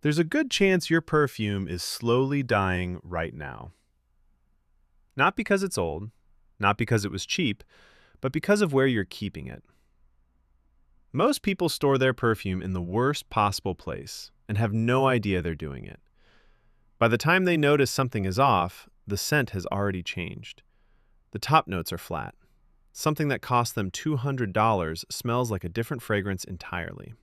There's a good chance your perfume is slowly dying right now. Not because it's old, not because it was cheap, but because of where you're keeping it. Most people store their perfume in the worst possible place and have no idea they're doing it. By the time they notice something is off, the scent has already changed. The top notes are flat. Something that cost them $200 smells like a different fragrance entirely.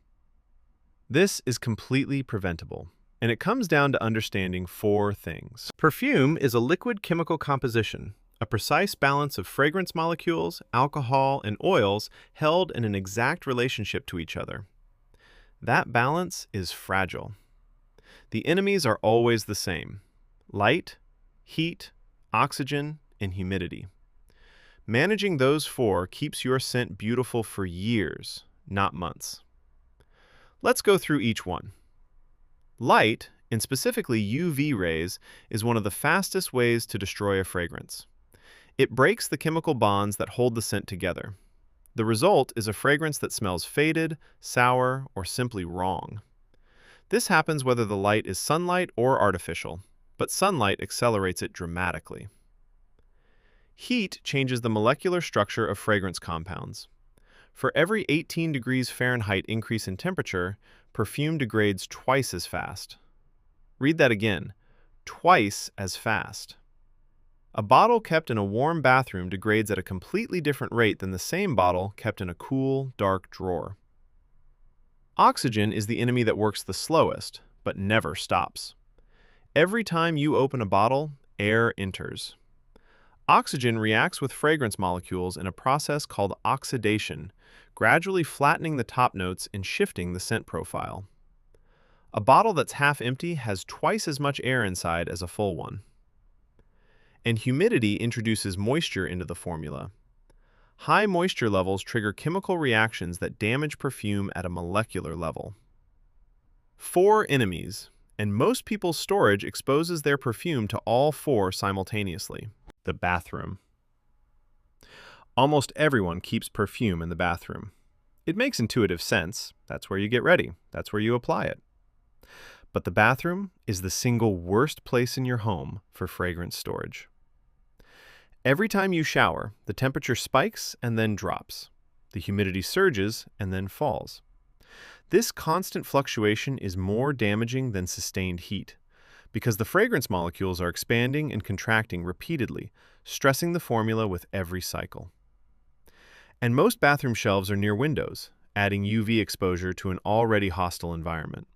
This is completely preventable, and it comes down to understanding four things. Perfume is a liquid chemical composition, a precise balance of fragrance molecules, alcohol, and oils held in an exact relationship to each other. That balance is fragile. The enemies are always the same: light, heat, oxygen, and humidity. Managing those four keeps your scent beautiful for years, not months. Let's go through each one. Light, and specifically UV rays, is one of the fastest ways to destroy a fragrance. It breaks the chemical bonds that hold the scent together. The result is a fragrance that smells faded, sour, or simply wrong. This happens whether the light is sunlight or artificial, but sunlight accelerates it dramatically. Heat changes the molecular structure of fragrance compounds. For every 18 degrees Fahrenheit increase in temperature, perfume degrades twice as fast. Read that again: twice as fast. A bottle kept in a warm bathroom degrades at a completely different rate than the same bottle kept in a cool, dark drawer. Oxygen is the enemy that works the slowest, but never stops. Every time you open a bottle, air enters. Oxygen reacts with fragrance molecules in a process called oxidation, gradually flattening the top notes and shifting the scent profile. A bottle that's half empty has twice as much air inside as a full one. And humidity introduces moisture into the formula. High moisture levels trigger chemical reactions that damage perfume at a molecular level. Four enemies, and most people's storage exposes their perfume to all four simultaneously. The bathroom. Almost everyone keeps perfume in the bathroom. It makes intuitive sense. That's where you get ready. That's where you apply it. But the bathroom is the single worst place in your home for fragrance storage. Every time you shower, the temperature spikes and then drops. The humidity surges and then falls. This constant fluctuation is more damaging than sustained heat, because the fragrance molecules are expanding and contracting repeatedly, stressing the formula with every cycle. And most bathroom shelves are near windows, adding UV exposure to an already hostile environment.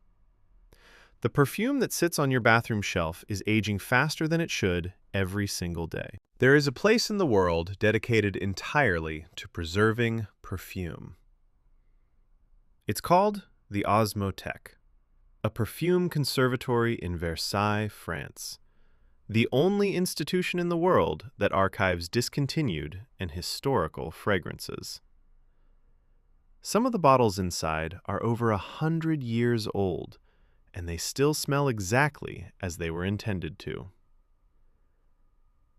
The perfume that sits on your bathroom shelf is aging faster than it should every single day. There is a place in the world dedicated entirely to preserving perfume. It's called the Osmothèque, a perfume conservatory in Versailles, France, the only institution in the world that archives discontinued and historical fragrances. Some of the bottles inside are over 100 years old, and they still smell exactly as they were intended to.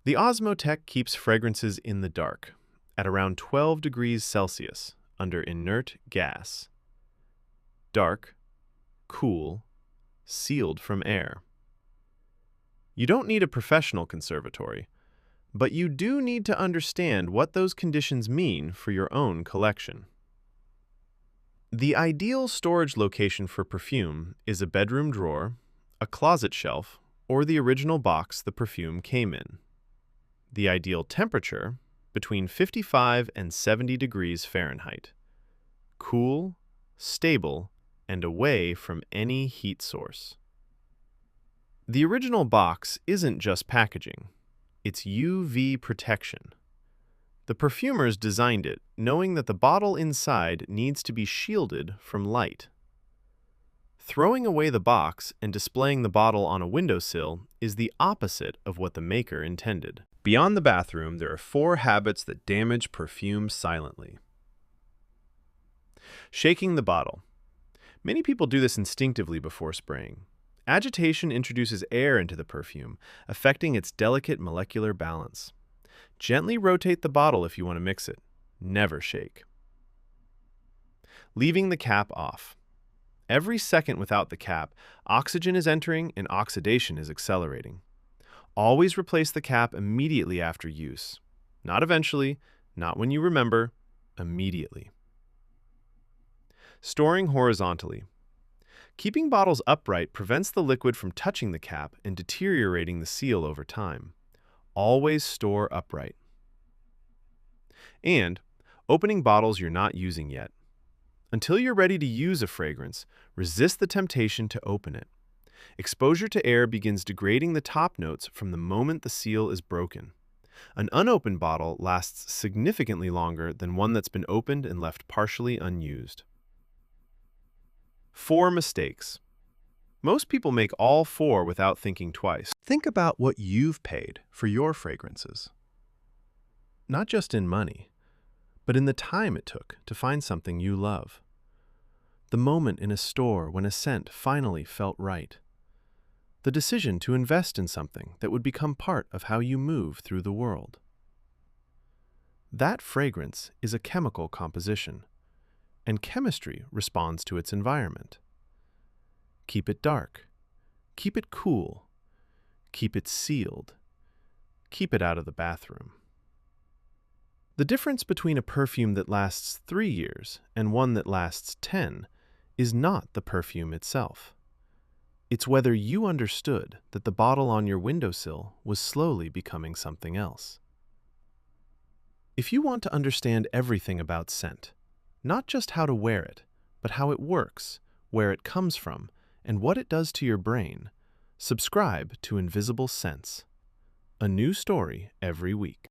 The Osmothèque keeps fragrances in the dark, at around 12 degrees Celsius, under inert gas. Dark, cool, sealed from air. You don't need a professional conservatory, but you do need to understand what those conditions mean for your own collection. The ideal storage location for perfume is a bedroom drawer, a closet shelf, or the original box the perfume came in. The ideal temperature, between 55 and 70 degrees Fahrenheit. Cool, stable, and away from any heat source. The original box isn't just packaging, it's UV protection. The perfumers designed it knowing that the bottle inside needs to be shielded from light. Throwing away the box and displaying the bottle on a windowsill is the opposite of what the maker intended. Beyond the bathroom, there are 4 habits that damage perfume silently. Shaking the bottle. Many people do this instinctively before spraying. Agitation introduces air into the perfume, affecting its delicate molecular balance. Gently rotate the bottle if you want to mix it. Never shake. Leaving the cap off. Every second without the cap, oxygen is entering and oxidation is accelerating. Always replace the cap immediately after use. Not eventually, not when you remember, immediately. Storing horizontally. Keeping bottles upright prevents the liquid from touching the cap and deteriorating the seal over time. Always store upright. And opening bottles you're not using yet. Until you're ready to use a fragrance, resist the temptation to open it. Exposure to air begins degrading the top notes from the moment the seal is broken. An unopened bottle lasts significantly longer than one that's been opened and left partially unused. 4 mistakes. Most people make all 4 without thinking twice. Think about what you've paid for your fragrances. Not just in money, but in the time it took to find something you love. The moment in a store when a scent finally felt right. The decision to invest in something that would become part of how you move through the world. That fragrance is a chemical composition, and chemistry responds to its environment. Keep it dark. Keep it cool. Keep it sealed. Keep it out of the bathroom. The difference between a perfume that lasts 3 years and one that lasts 10 is not the perfume itself. It's whether you understood that the bottle on your windowsill was slowly becoming something else. If you want to understand everything about scent, not just how to wear it, but how it works, where it comes from, and what it does to your brain, subscribe to Invisible Scents. A new story every week.